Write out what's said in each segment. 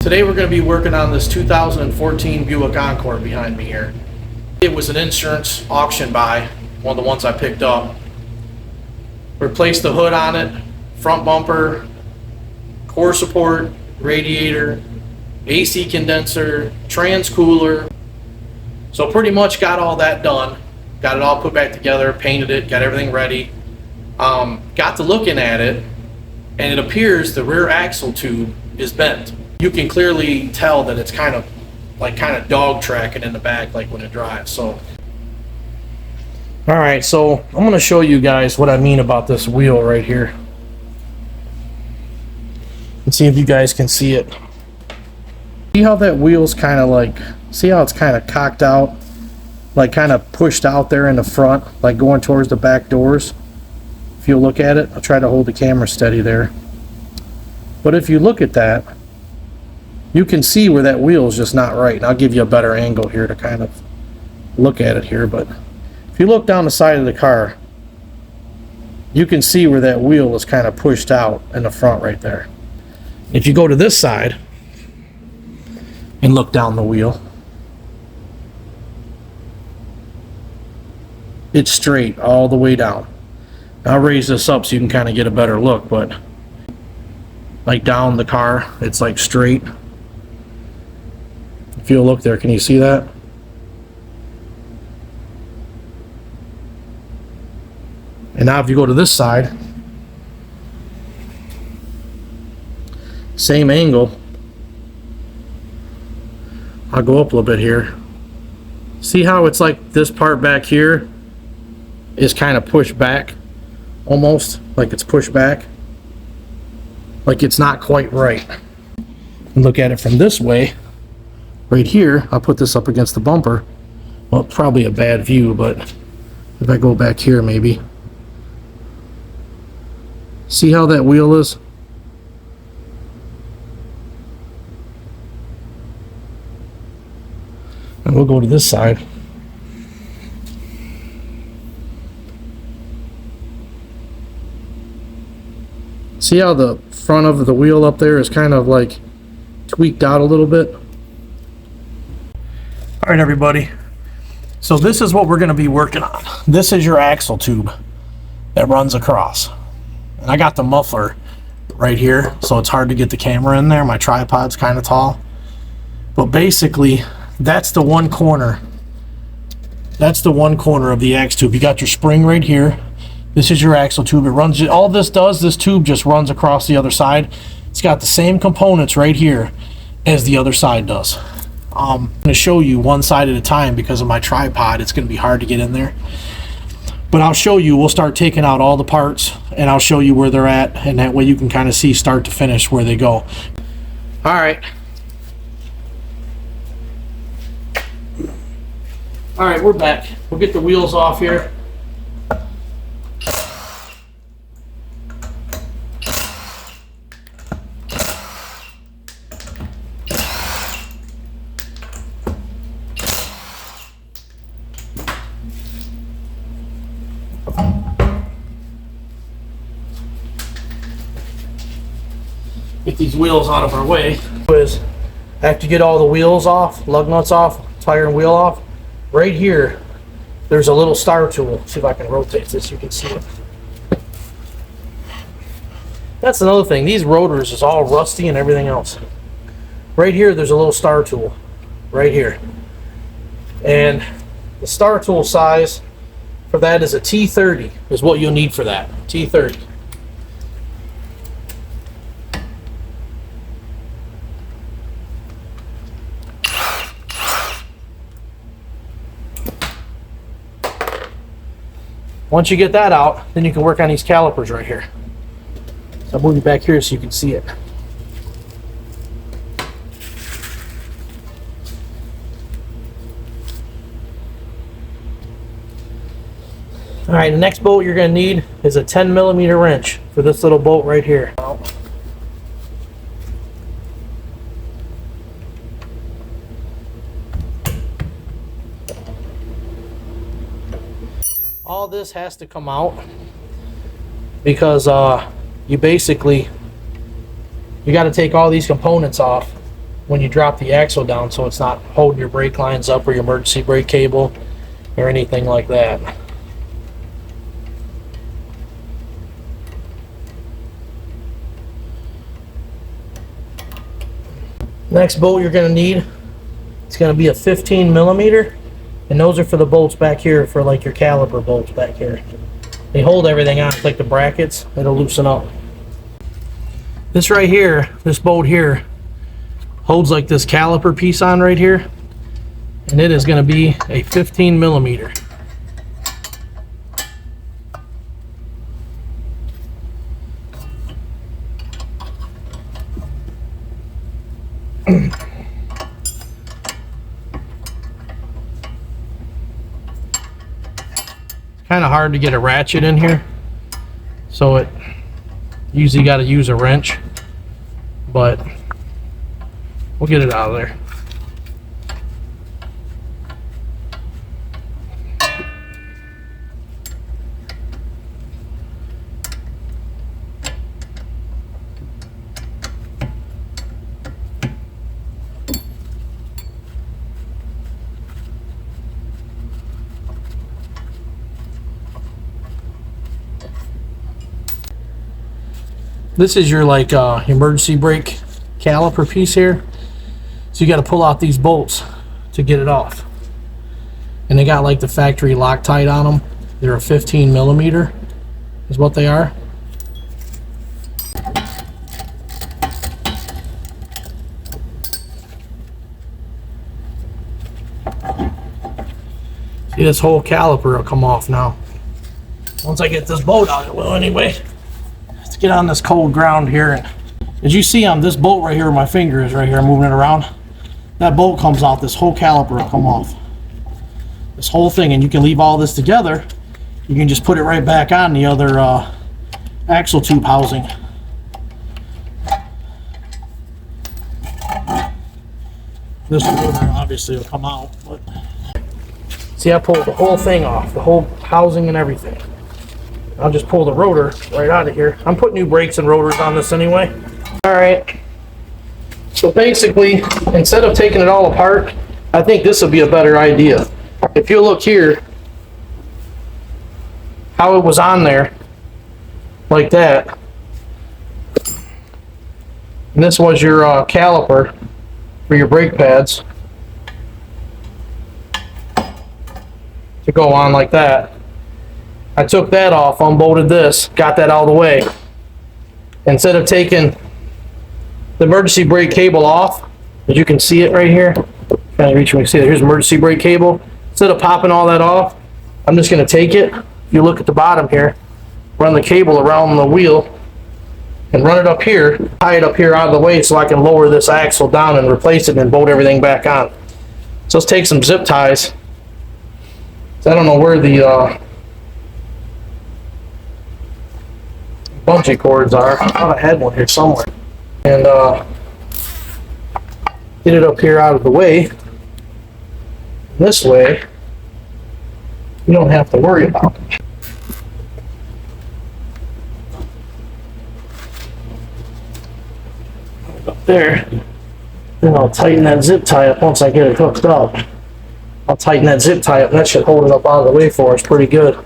Today we're going to be working on this 2014 Buick Encore behind me here. It was an insurance auction buy, one of the ones I picked up. Replaced the hood on it, front bumper, core support, radiator, AC condenser, trans cooler. So pretty much got all that done. Got it all put back together, painted it, got everything ready. Got to looking at it, and it appears the rear axle tube is bent. You can clearly tell that it's kind of dog tracking in the back, like when it drives. So, all right, so I'm going to show you guys what I mean about this wheel right here. And see if you guys can see it. See how that wheel's kind of like, see how it's kind of cocked out, like kind of pushed out there in the front, like going towards the back doors. If you look at it, I'll try to hold the camera steady there. But if you look at that, you can see where that wheel is just not right. And I'll give you a better angle here to kind of look at it here. But if you look down the side of the car, you can see where that wheel is kind of pushed out in the front right there. If you go to this side and look down the wheel, it's straight all the way down. I'll raise this up so you can kind of get a better look, but like down the car, it's like straight. If you look there, can you see that? And now if you go to this side, same angle. I'll go up a little bit here. See how it's like this part back here is kind of pushed back, almost like it's pushed back, like it's not quite right. And look at it from this way. Right here, I'll put this up against the bumper. Well, probably a bad view, but if I go back here maybe. See how that wheel is? And we'll go to this side. See how the front of the wheel up there is kind of like tweaked out a little bit? All right, everybody. So this is what we're going to be working on. This is your axle tube that runs across. And I got the muffler right here, so it's hard to get the camera in there. My tripod's kind of tall. But basically, that's the one corner. That's the one corner of the axle tube. You got your spring right here. This is your axle tube. It runs, all this does, this tube just runs across the other side. It's got the same components right here as the other side does. I'm going to show you one side at a time because of my tripod. It's going to be hard to get in there. But I'll show you, we'll start taking out all the parts and I'll show you where they're at, and that way you can kind of see start to finish where they go. All right. All right, we're back. We'll get the wheels off here. Get these wheels out of our way. Is after you get all the wheels off, lug nuts off, tire and wheel off, right here there's a little star tool. See if I can rotate this, you can see it. That's another thing, these rotors is all rusty and everything else. Right here there's a little star tool right here, and the star tool size for that is a T30 is what you'll need for that. T30. Once you get that out, then you can work on these calipers right here. So I'll move you back here so you can see it. All right, the next bolt you're going to need is a 10mm wrench for this little bolt right here. All this has to come out because you got to take all these components off when you drop the axle down, so it's not holding your brake lines up or your emergency brake cable or anything like that. Next bolt you're going to need, it's going to be a 15 millimeter, and those are for the bolts back here, for like your caliper bolts back here. They hold everything on, like the brackets, it'll loosen up. This right here, this bolt here, holds like this caliper piece on right here, and it is going to be a 15 millimeter. Kind of hard to get a ratchet in here, so it usually got to use a wrench, but we'll get it out of there. This is your like emergency brake caliper piece here. So you got to pull out these bolts to get it off. And they got like the factory Loctite on them. They're a 15 millimeter is what they are. See, this whole caliper will come off now. Once I get this bolt out, it will anyway. Let's get on this cold ground here. And as you see on this bolt right here, where my finger is right here, I'm moving it around. That bolt comes out, this whole caliper will come off. This whole thing, and you can leave all this together. You can just put it right back on the other axle tube housing. This rotor obviously will come out, but see, I pulled the whole thing off, the whole housing and everything. I'll just pull the rotor right out of here. I'm putting new brakes and rotors on this anyway. All right. So basically, instead of taking it all apart, I think this would be a better idea. If you look here, how it was on there, like that. And this was your caliper for your brake pads to go on like that. I took that off, unbolted this, got that out of the way. Instead of taking the emergency brake cable off, as you can see it right here, trying to reach me, see it, here's emergency brake cable. Instead of popping all that off, I'm just going to take it. If you look at the bottom here, run the cable around the wheel and run it up here, tie it up here out of the way so I can lower this axle down and replace it and bolt everything back on. So let's take some zip ties. So I don't know where the bungee cords are. I thought I had one here somewhere. And get it up here out of the way. This way, you don't have to worry about it. Up there, then I'll tighten that zip tie up once I get it hooked up. I'll tighten that zip tie up, and that should hold it up out of the way for us pretty good.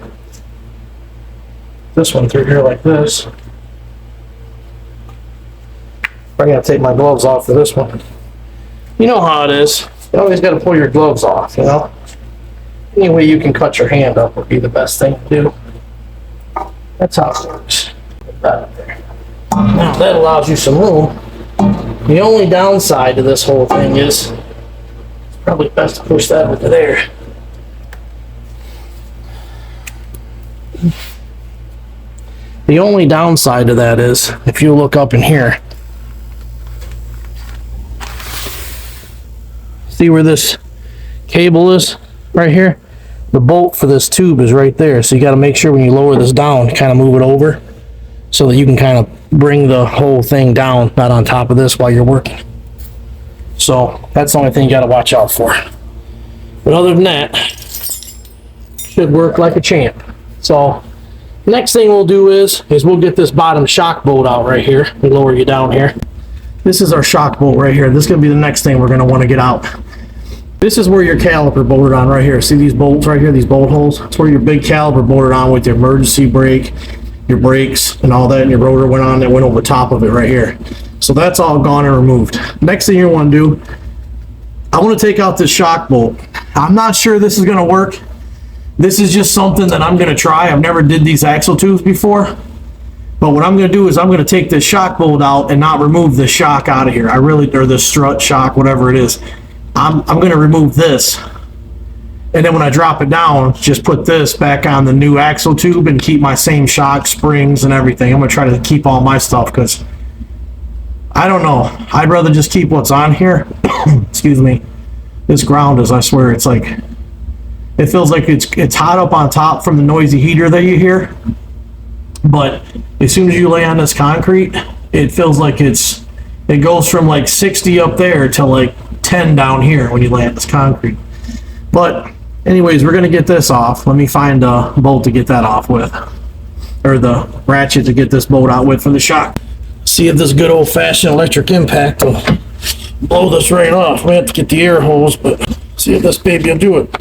This one through here like this. I gotta take my gloves off for this one. You know how it is. You always gotta pull your gloves off, you know? Any way you can cut your hand up would be the best thing to do. That's how it works. Put that up there. Now that allows you some room. The only downside to this whole thing is it's probably best to push that over there. The only downside to that is, if you look up in here, see where this cable is right here? The bolt for this tube is right there. So you got to make sure when you lower this down, kind of move it over so that you can kind of bring the whole thing down, not on top of this while you're working. So that's the only thing you got to watch out for. But other than that, should work like a champ. So next thing we'll do is we'll get this bottom shock bolt out right here. We lower you down here. This is our shock bolt right here. This is gonna be the next thing we're gonna wanna get out. This is where your caliper bolted on right here. See these bolts right here, these bolt holes? That's where your big caliper bolted on with your emergency brake, your brakes, and all that, and your rotor went on that went over top of it right here. So that's all gone and removed. Next thing you want to do, I want to take out this shock bolt. I'm not sure this is going to work. This is just something that I'm going to try. I've never did these axle tubes before. But what I'm going to do is I'm going to take this shock bolt out and not remove the shock out of here. Or the strut, shock, whatever it is. I'm going to remove this. And then when I drop it down, just put this back on the new axle tube and keep my same shock, springs, and everything. I'm going to try to keep all my stuff because I don't know. I'd rather just keep what's on here. Excuse me. This ground is, I swear, it's like, it feels like it's hot up on top from the noisy heater that you hear. But as soon as you lay on this concrete, it feels like it goes from like 60 up there to like 10 down here when you lay on this concrete. But anyways, we're gonna get this off. Let me find a bolt to get that off with, or the ratchet to get this bolt out with for the shock. See if this good old-fashioned electric impact will blow this right off. We have to get the air hose, but see if this baby will do it.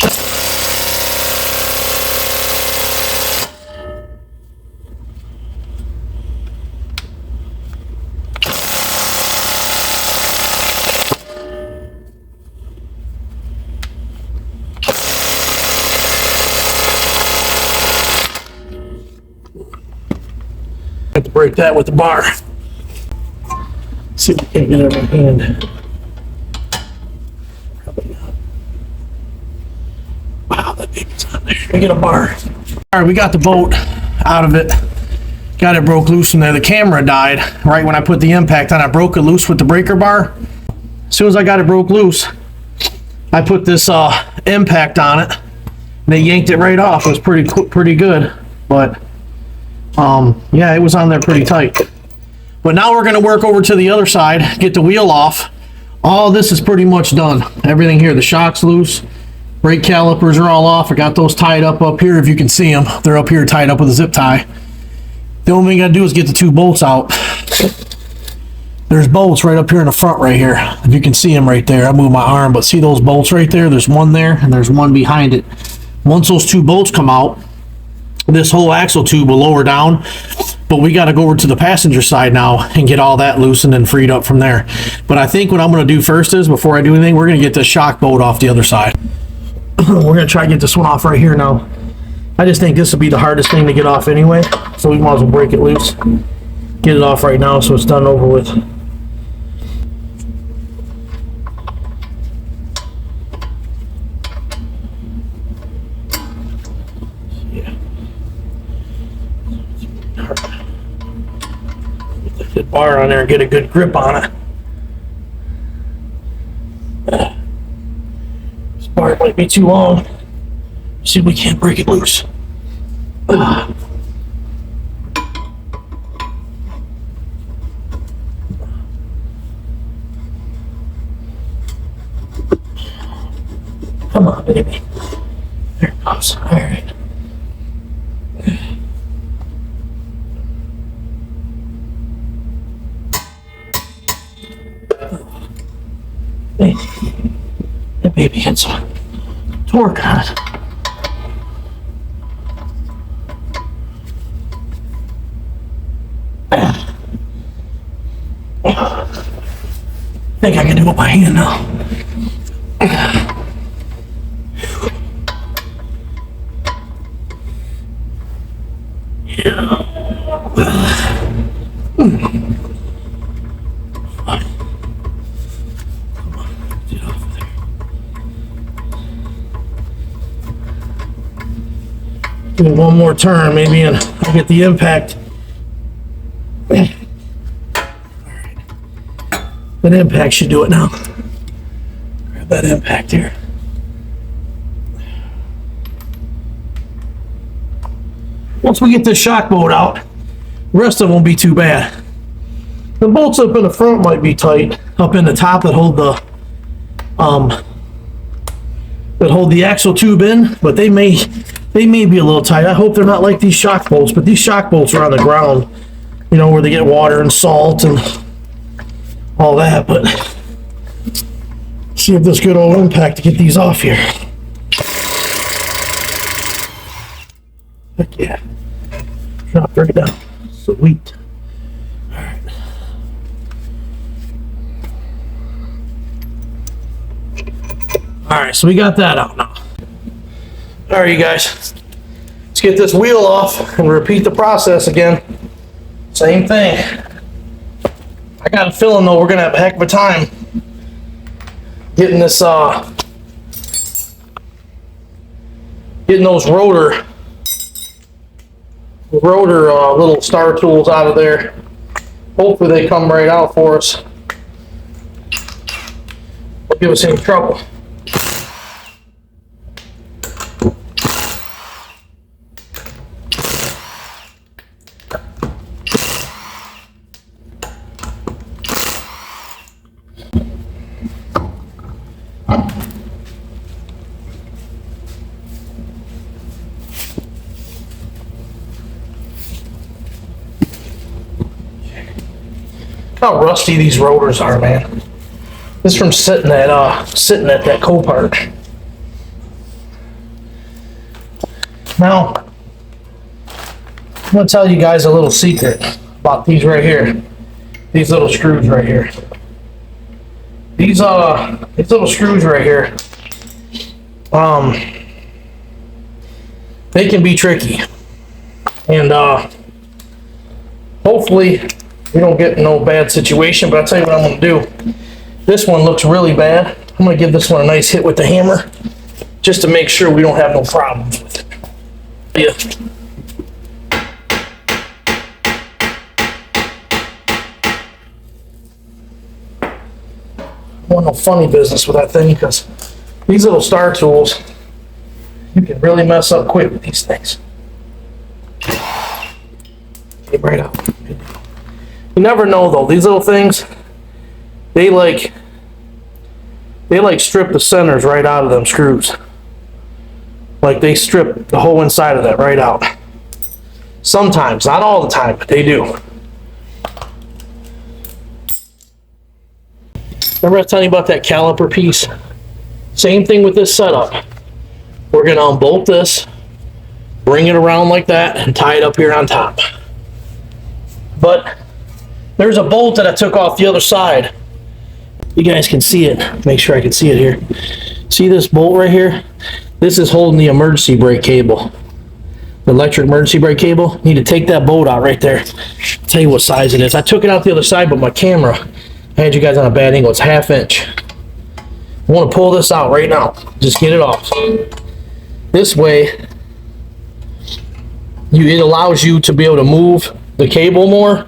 Have to break that with the bar. See if we can get it in my hand. Probably not. Wow, that baby's on there. We get a bar. All right, we got the bolt out of it. Got it broke loose from there. The camera died right when I put the impact on. I broke it loose with the breaker bar. As soon as I got it broke loose, I put this impact on it. They yanked it right off. It was pretty good, but yeah, it was on there pretty tight. But now we're going to work over to the other side, get the wheel off. All this is pretty much done. Everything here, the shock's loose, brake calipers are all off. I got those tied up here, if you can see them. They're up here tied up with a zip tie. The only thing I got to do is get the two bolts out. There's bolts right up here in the front right here. If you can see them right there, I moved my arm, but see those bolts right there? There's one there and there's one behind it. Once those two bolts come out, this whole axle tube will lower down, but we got to go over to the passenger side now and get all that loosened and freed up from there. But I think what I'm going to do first is, before I do anything, we're going to get the shock bolt off the other side. We're going to try to get this one off right here now. I just think this will be the hardest thing to get off anyway, so we might as well break it loose. Get it off right now so it's done over with. Good bar on there and get a good grip on it. This bar might be too long. See if we can't break it loose. Come on, baby. There it goes. All right. That baby had some torque on it. I think I can do it by hand now. Yeah. Do one more turn, maybe, and I'll get the impact. All right. That impact should do it now. Grab that impact here. Once we get this shock bolt out, the rest of them won't be too bad. The bolts up in the front might be tight, up in the top that hold the axle tube in, but they may be a little tight. I hope they're not like these shock bolts, but these shock bolts are on the ground, you know, where they get water and salt and all that, but see if this good old impact to get these off here. Heck yeah. Drop right down. Sweet. Alright. Alright, so we got that out now. Alright, you guys. Let's get this wheel off and repeat the process again. Same thing. I got a feeling though we're gonna have a heck of a time getting this getting those rotor little star tools out of there. Hopefully they come right out for us. Don't give us any trouble. How rusty these rotors are, man. This is from sitting at that Copart. Now, I'm gonna tell you guys a little secret about these right here. These little screws right here. These little screws right here. They can be tricky, and hopefully we don't get in no bad situation, but I'll tell you what I'm going to do. This one looks really bad. I'm going to give this one a nice hit with the hammer just to make sure we don't have no problems with it. Yeah. I want no funny business with that thing because these little star tools, you can really mess up quick with these things. Came right out. You never know though, these little things, they like strip the centers right out of them screws. Like they strip the whole inside of that right out. Sometimes, not all the time, but they do. Remember I was telling you about that caliper piece? Same thing with this setup. We're gonna unbolt this, bring it around like that, and tie it up here on top. But there's a bolt that I took off the other side. You guys can see it. Make sure I can see it here. See this bolt right here? This is holding the emergency brake cable. The electric emergency brake cable. You need to take that bolt out right there. I'll tell you what size it is. I took it out the other side, but my camera, I had you guys on a bad angle. It's 1/2 inch. I want to pull this out right now. Just get it off. This way, it allows you to be able to move the cable more,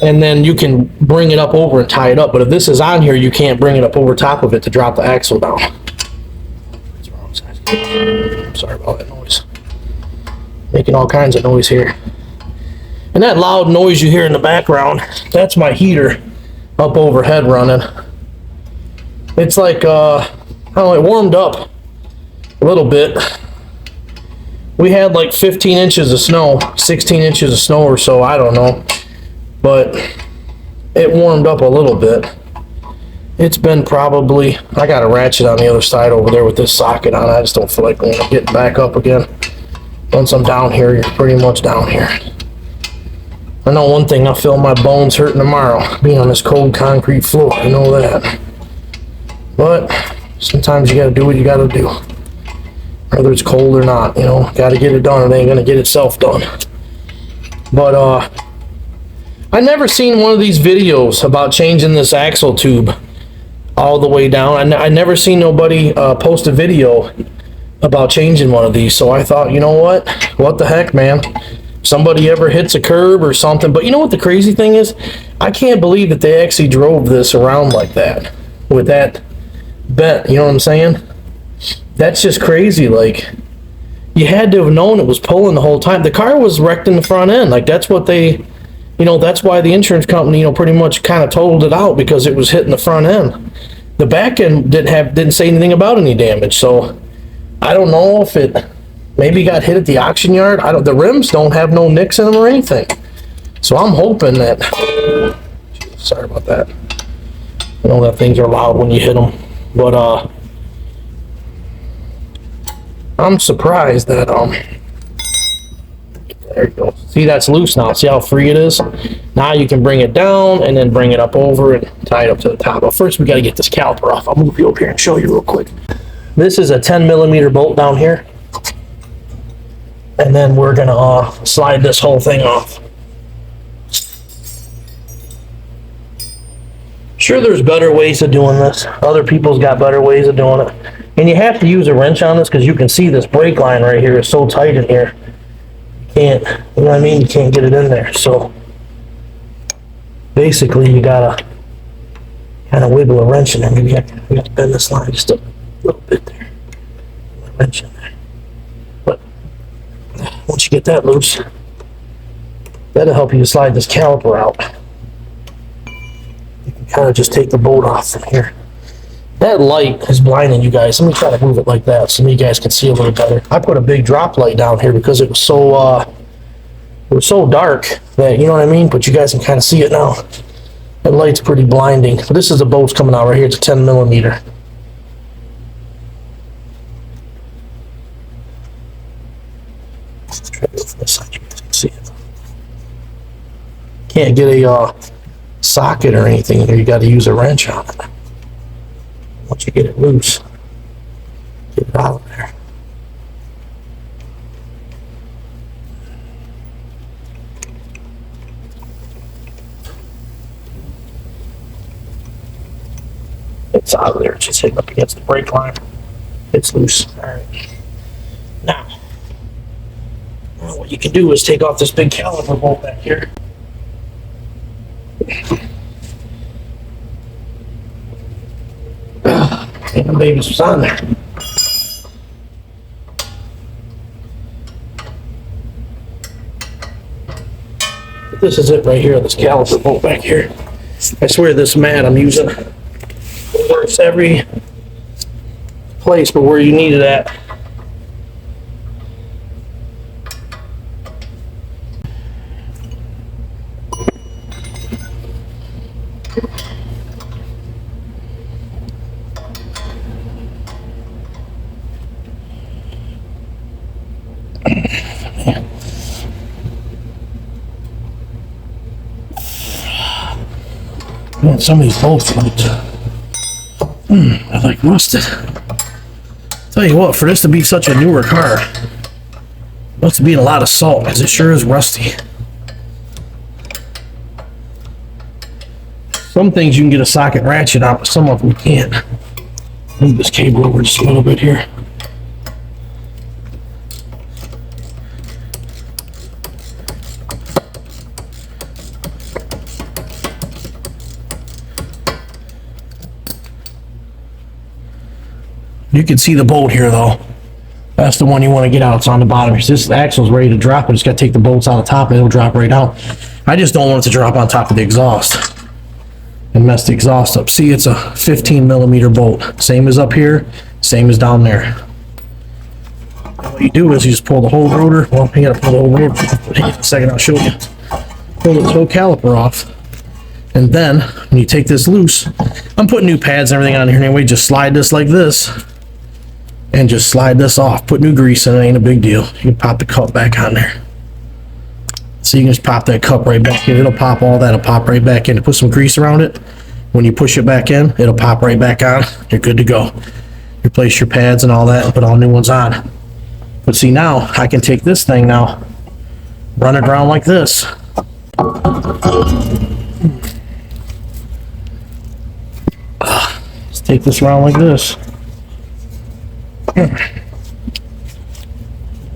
and then you can bring it up over and tie it up. But if this is on here, you can't bring it up over top of it to drop the axle down. That's the wrong size. I'm sorry about that noise. Making all kinds of noise here. And that loud noise you hear in the background, that's my heater up overhead running. It's like, I don't know, it warmed up a little bit. We had like 15 inches of snow, 16 inches of snow or so, I don't know. But it warmed up a little bit. It's been probably, I got a ratchet on the other side over there with this socket on. I just don't feel like getting back up again. Once I'm down here, you're pretty much down here. I know one thing, I feel my bones hurting tomorrow, being on this cold concrete floor, I know that. But sometimes you gotta do what you gotta do. Whether it's cold or not, you know, gotta get it done. It ain't gonna get itself done. But I never seen one of these videos about changing this axle tube all the way down. I never seen nobody post a video about changing one of these. So I thought, you know what the heck, man. Somebody ever hits a curb or something. But you know what the crazy thing is? I can't believe that they actually drove this around like that with that bent. You know what I'm saying? That's just crazy. Like, you had to have known it was pulling the whole time. The car was wrecked in the front end. Like, that's what they, you know, that's why the insurance company, you know, pretty much kind of totaled it out, because it was hitting the front end. The back end didn't say anything about any damage. So I don't know if it maybe got hit at the auction yard. The rims don't have no nicks in them or anything. So I'm hoping that, sorry about that. I know that things are loud when you hit them, but I'm surprised that there you go. See, that's loose now. See how free it is? Now you can bring it down and then bring it up over and tie it up to the top. But first we got to get this caliper off. I'll move you up here and show you real quick. This is a 10mm bolt down here. And then we're gonna slide this whole thing off. Sure, there's better ways of doing this. Other people's got better ways of doing it. And you have to use a wrench on this because you can see this brake line right here is so tight in here. You can't, you know what I mean? You can't get it in there. So basically you gotta kind of wiggle a wrench in there. Maybe we have to bend this line just a little bit there. A wrench in there. But once you get that loose, that'll help you to slide this caliper out. You can kind of just take the bolt off from here. That light is blinding you guys. Let me try to move it like that so you guys can see a little better. I put a big drop light down here because it was so dark that, you know what I mean? But you guys can kind of see it now. That light's pretty blinding. But this is the bolts coming out right here. It's a 10mm. Try to go from this side. You guys can see it. Can't get a socket or anything in here. You got to use a wrench on it. Once you get it loose, get it out of there. It's out of there. It's just hitting up against the brake line. It's loose. All right. Now what you can do is take off this big caliper bolt back here. And the babies was on there. This is it right here, this caliper bolt back here. I swear this mat I'm using works every place but where you need it at. Man, some of these bolts are like rusted. Tell you what, for this to be such a newer car, must be in a lot of salt because it sure is rusty. Some things you can get a socket ratchet out, but some of them you can't. Move this cable over just a little bit here. You can see the bolt here though. That's the one you want to get out. It's on the bottom. This axle's ready to drop, but it's got to take the bolts out of the top and it'll drop right out. I just don't want it to drop on top of the exhaust and mess the exhaust up. See, it's a 15mm bolt. Same as up here, same as down there. What you do is you just pull the whole rotor. Well, you gotta pull the whole rotor. In a second, I'll show you. Pull this whole caliper off. And then, when you take this loose, I'm putting new pads and everything on here anyway. Just slide this like this. And just slide this off. Put new grease in it, ain't a big deal. You can pop the cup back on there. So you can just pop that cup right back in. It'll pop all that, it'll pop right back in. Put some grease around it. When you push it back in, it'll pop right back on. You're good to go. Replace your pads and all that and put all new ones on. But see, now I can take this thing now, run it around like this. Let's take this around like this.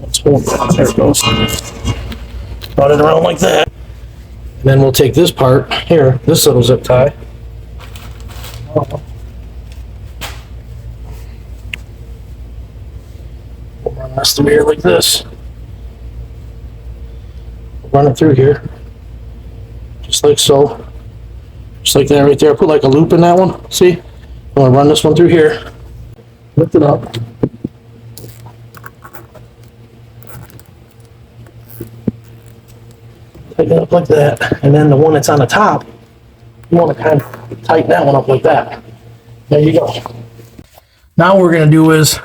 Let's hold that. There it goes. Run it around like that. And then we'll take this part here, this little zip tie. We'll run this through here like this. Run it through here. Just like so. Just like that right there. Put like a loop in that one. See? I'm going to run this one through here. Lift it up. Tighten it up like that. And then the one that's on the top, You want to kind of tighten that one up like that. There you go. Now what we're going to do is,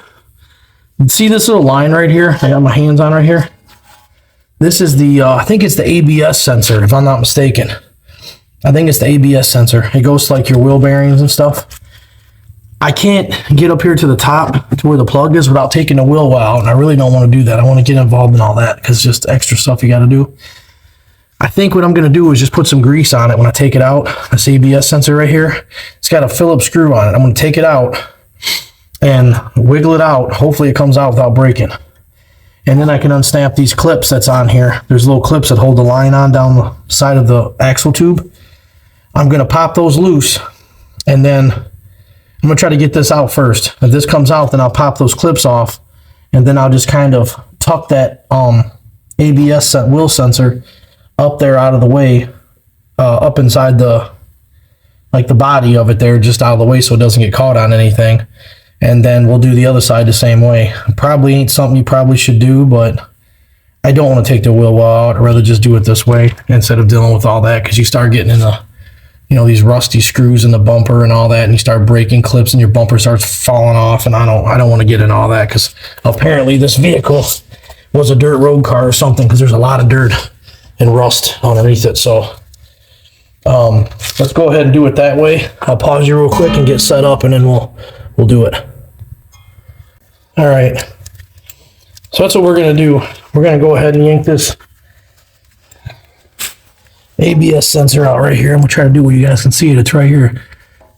see this little line right here? I got my hands on right here. This is the, I think it's the ABS sensor, if I'm not mistaken. I think it's the ABS sensor. It goes to like your wheel bearings and stuff. I can't get up here to the top to where the plug is without taking the wheel well out, and I really don't want to do that. I want to get involved in all that because it's just extra stuff you got to do. I think what I'm going to do is just put some grease on it when I take it out. This ABS sensor right here, it's got a Phillips screw on it. I'm going to take it out and wiggle it out. Hopefully it comes out without breaking. And then I can unsnap these clips that's on here. There's little clips that hold the line on down the side of the axle tube. I'm going to pop those loose, and then I'm going to try to get this out first. If this comes out, then I'll pop those clips off, and then I'll just kind of tuck that ABS wheel sensor up there out of the way, up inside the, like the body of it there, just out of the way so it doesn't get caught on anything. And then we'll do the other side the same way. Probably ain't something you probably should do, but I don't want to take the wheel well out. I'd rather just do it this way instead of dealing with all that, because you start getting in the, you know, these rusty screws in the bumper and all that, and you start breaking clips and your bumper starts falling off, and I don't want to get in all that, because apparently this vehicle was a dirt road car or something, because there's a lot of dirt and rust underneath it. So let's go ahead and do it that way. I'll pause you real quick and get set up, and then we'll do it. All right, so that's what we're going to do. We're going to go ahead and yank this ABS sensor out right here. I'm going to try to do what you guys can see it. It's right here.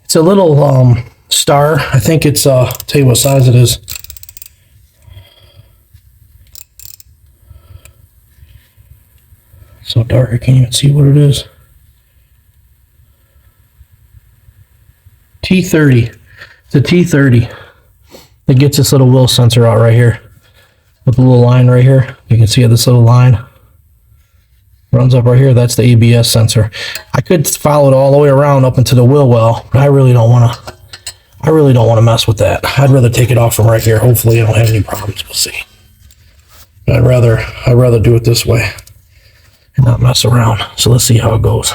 It's a little star. I think it's, I'll tell you what size it is. So dark I can't even see what it is. T30. It's a T30. It gets this little wheel sensor out right here with a little line right here. You can see this little line runs up right here. That's the ABS sensor. I could follow it all the way around up into the wheel well, but I really don't want to mess with that. I'd rather take it off from right here. Hopefully I don't have any problems. We'll see. I'd rather do it this way and not mess around. So let's see how it goes.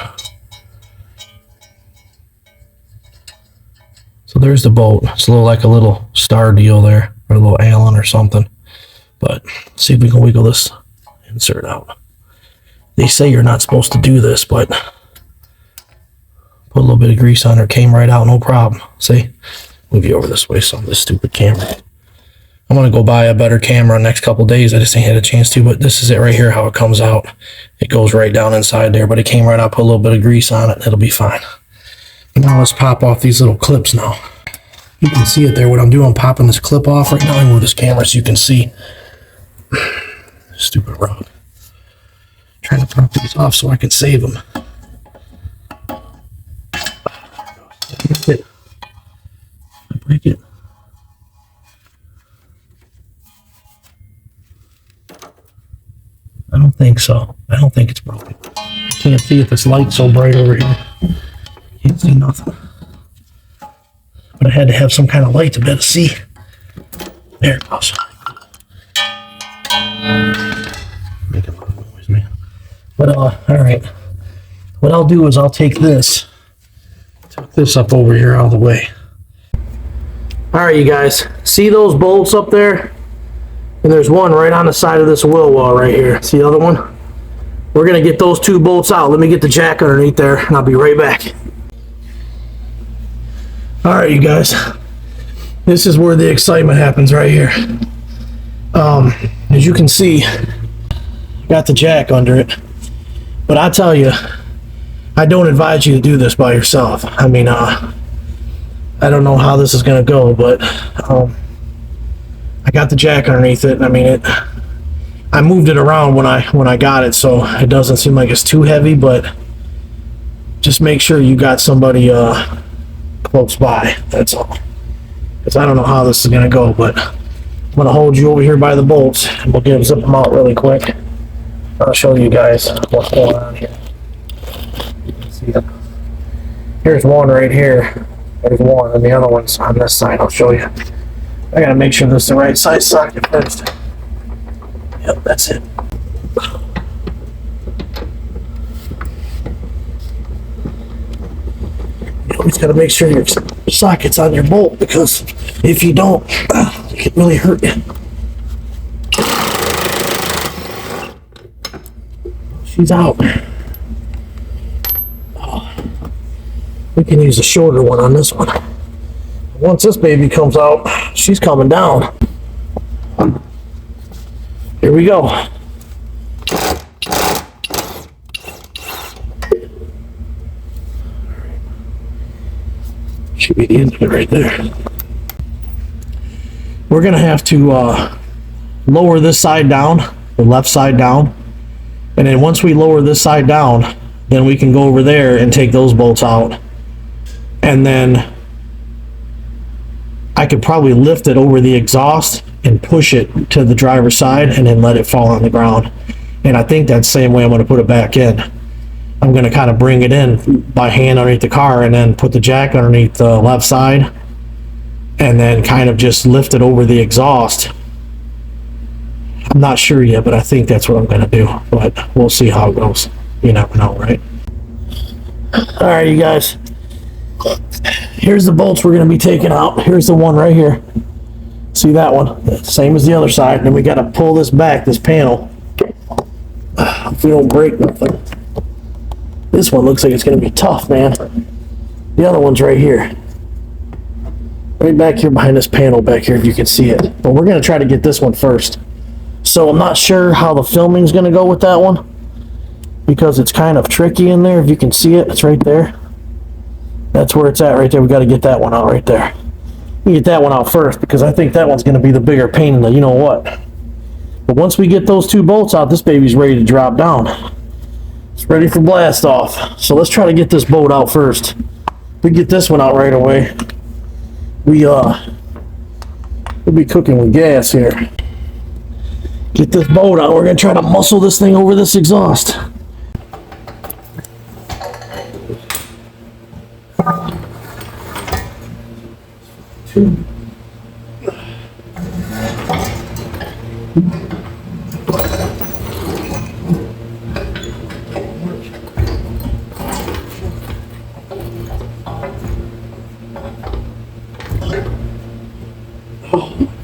So there's the bolt. It's like a little star deal there, or a little Allen or something. But let's see if we can wiggle this insert out. They say you're not supposed to do this, but put a little bit of grease on it, came right out, no problem. See? Move you over this way, some of this stupid camera. I'm going to go buy a better camera next couple days. I just ain't had a chance to, but this is it right here, how it comes out. It goes right down inside there, but it came right out. Put a little bit of grease on it, and it'll be fine. Now let's pop off these little clips now. You can see it there. What I'm doing, I'm popping this clip off right now. I move this camera so you can see. Stupid rock. Trying to pop these off so I can save them. Break it. I don't think so. I don't think it's broken. I can't see if this light's so bright over here. Can't see nothing. But I had to have some kind of light to be able to see. There it goes. Make a lot of noise, man. But alright. What I'll do is I'll take this. Tuck this up over here all the way. Alright, you guys. See those bolts up there? And there's one right on the side of this wheel well right here. See the other one? We're going to get those two bolts out. Let me get the jack underneath there, and I'll be right back. Alright, you guys. This is where the excitement happens right here. As you can see, got the jack under it. But I tell you, I don't advise you to do this by yourself. I mean, I don't know how this is going to go, but I got the jack underneath it. I mean, I moved it around when I got it, so it doesn't seem like it's too heavy, but just make sure you got somebody close by, that's all. Because I don't know how this is going to go, but I'm going to hold you over here by the bolts, and we'll zip them out really quick. I'll show you guys what's going on here. You can see it. Here's one right here. There's one, and the other one's on this side. I'll show you. I gotta make sure this is the right size socket first. Yep, that's it. always got to make sure your socket's on your bolt, because if you don't, it can really hurt you. She's out. We can use a shorter one on this one. Once this baby comes out, she's coming down. Here we go. Should be the end of it right there. We're gonna have to lower this side down, the left side down, and then once we lower this side down, then we can go over there and take those bolts out, and then I could probably lift it over the exhaust and push it to the driver's side and then let it fall on the ground. And I think that's the same way I'm gonna put it back in. I'm going to kind of bring it in by hand underneath the car and then put the jack underneath the left side and then kind of just lift it over the exhaust. I'm not sure yet, but I think that's what I'm going to do, but we'll see how it goes. You never know, right? All right, you guys, here's the bolts we're going to be taking out. Here's the one right here. See that one? Same as the other side. And then we got to pull this back, this panel, if we don't break nothing. This one looks like it's going to be tough, man. The other one's right here. Right back here behind this panel back here, if you can see it. But we're going to try to get this one first. So I'm not sure how the filming's going to go with that one, because it's kind of tricky in there. If you can see it, it's right there. That's where it's at right there. We got to get that one out right there. We get that one out first, because I think that one's going to be the bigger pain in the you know what. But once we get those two bolts out, this baby's ready to drop down. It's ready for blast off. So let's try to get this boat out first. We get this one out right away, we'll be cooking with gas here. Get this boat out. We're gonna try to muscle this thing over this exhaust.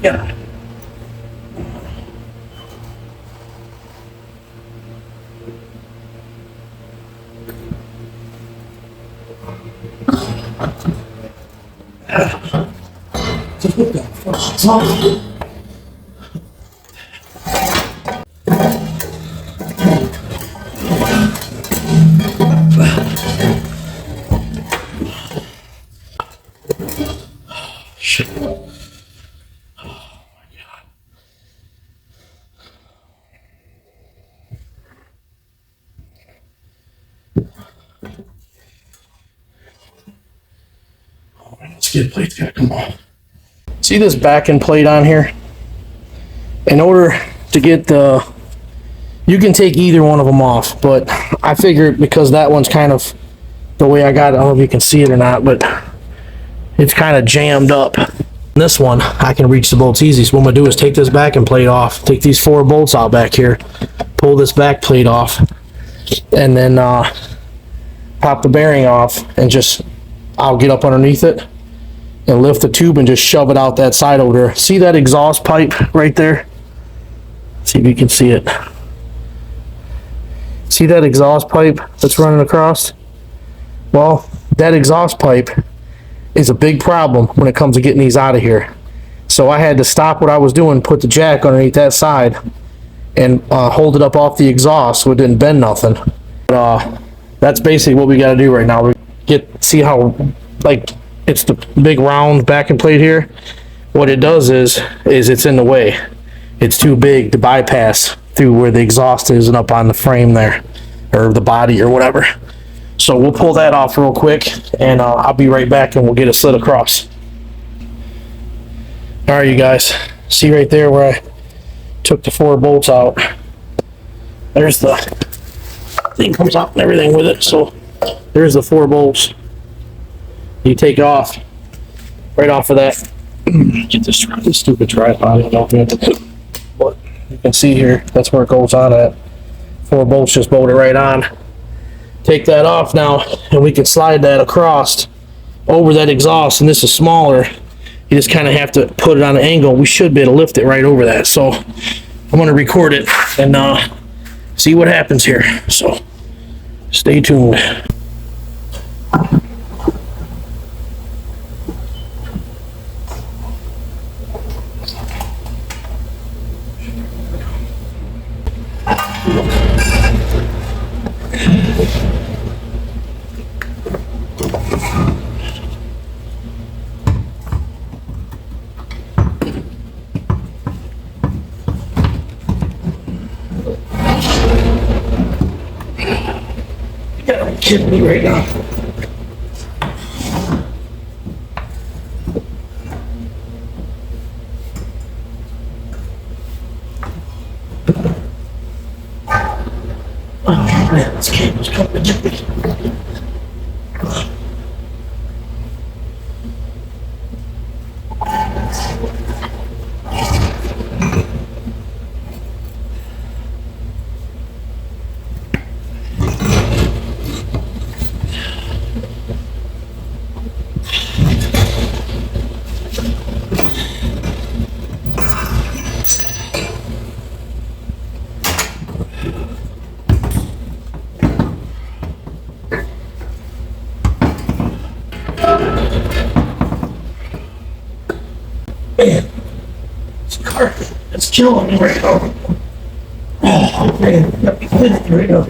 Yeah. Just look at it. Shit. Skid plate's gotta come off. See this backing plate on here? In order to get the, you can take either one of them off, but I figured because that one's kind of the way I got it, I don't know if you can see it or not, but it's kind of jammed up. This one, I can reach the bolts easy. So what I'm gonna do is take this backing plate off, take these 4 bolts out back here, pull this back plate off, and then pop the bearing off, and just, I'll get up underneath it and lift the tube and just shove it out that side over there. See that exhaust pipe right there? See if you can see it. See that exhaust pipe that's running across? Well, that exhaust pipe is a big problem when it comes to getting these out of here. So I had to stop what I was doing, put the jack underneath that side, and hold it up off the exhaust so it didn't bend nothing. But, that's basically what we got to do right now. See how, like, it's the big round backing plate here. What it does is it's in the way. It's too big to bypass through where the exhaust is and up on the frame there, or the body or whatever. So we'll pull that off real quick, and I'll be right back and we'll get it slid across. All right, you guys, see right there where I took the 4 bolts out. There's the thing comes out and everything with it. So there's the 4 bolts. You take it off right off of that. Get this stupid tripod off it. But you can see here, that's where it goes on at. 4 bolts just bolted right on. Take that off now, and we can slide that across over that exhaust, and this is smaller. You just kind of have to put it on an angle. We should be able to lift it right over that. So I'm going to record it and see what happens here. So stay tuned. You gotta be kidding me right now. Oh man, this cable's coming jiffy. Man, this car is killing me right now. Oh man, you gotta be kidding me right now.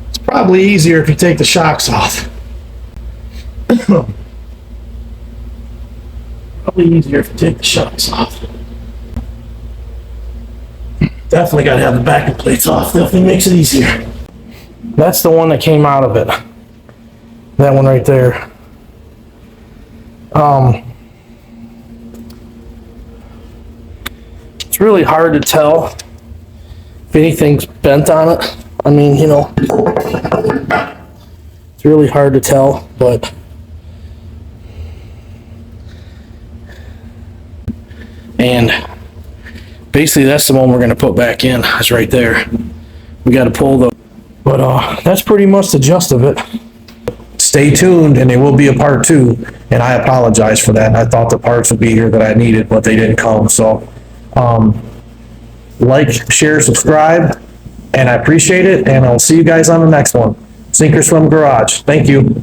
It's probably easier if you take the shocks off. Probably easier if you take the shocks off. Definitely got to have the backing plates off. Definitely makes it easier. That's the one that came out of it. That one right there. It's really hard to tell if anything's bent on it. I mean, you know, it's really hard to tell, but and basically that's the one we're going to put back in. It's right there. We got to pull the, but that's pretty much the gist of it. Stay tuned, and there will be a part 2, and I apologize for that. I thought the parts would be here that I needed, but they didn't come. So like, share, subscribe, and I appreciate it, and I'll see you guys on the next one. Sink or Swim Garage. Thank you.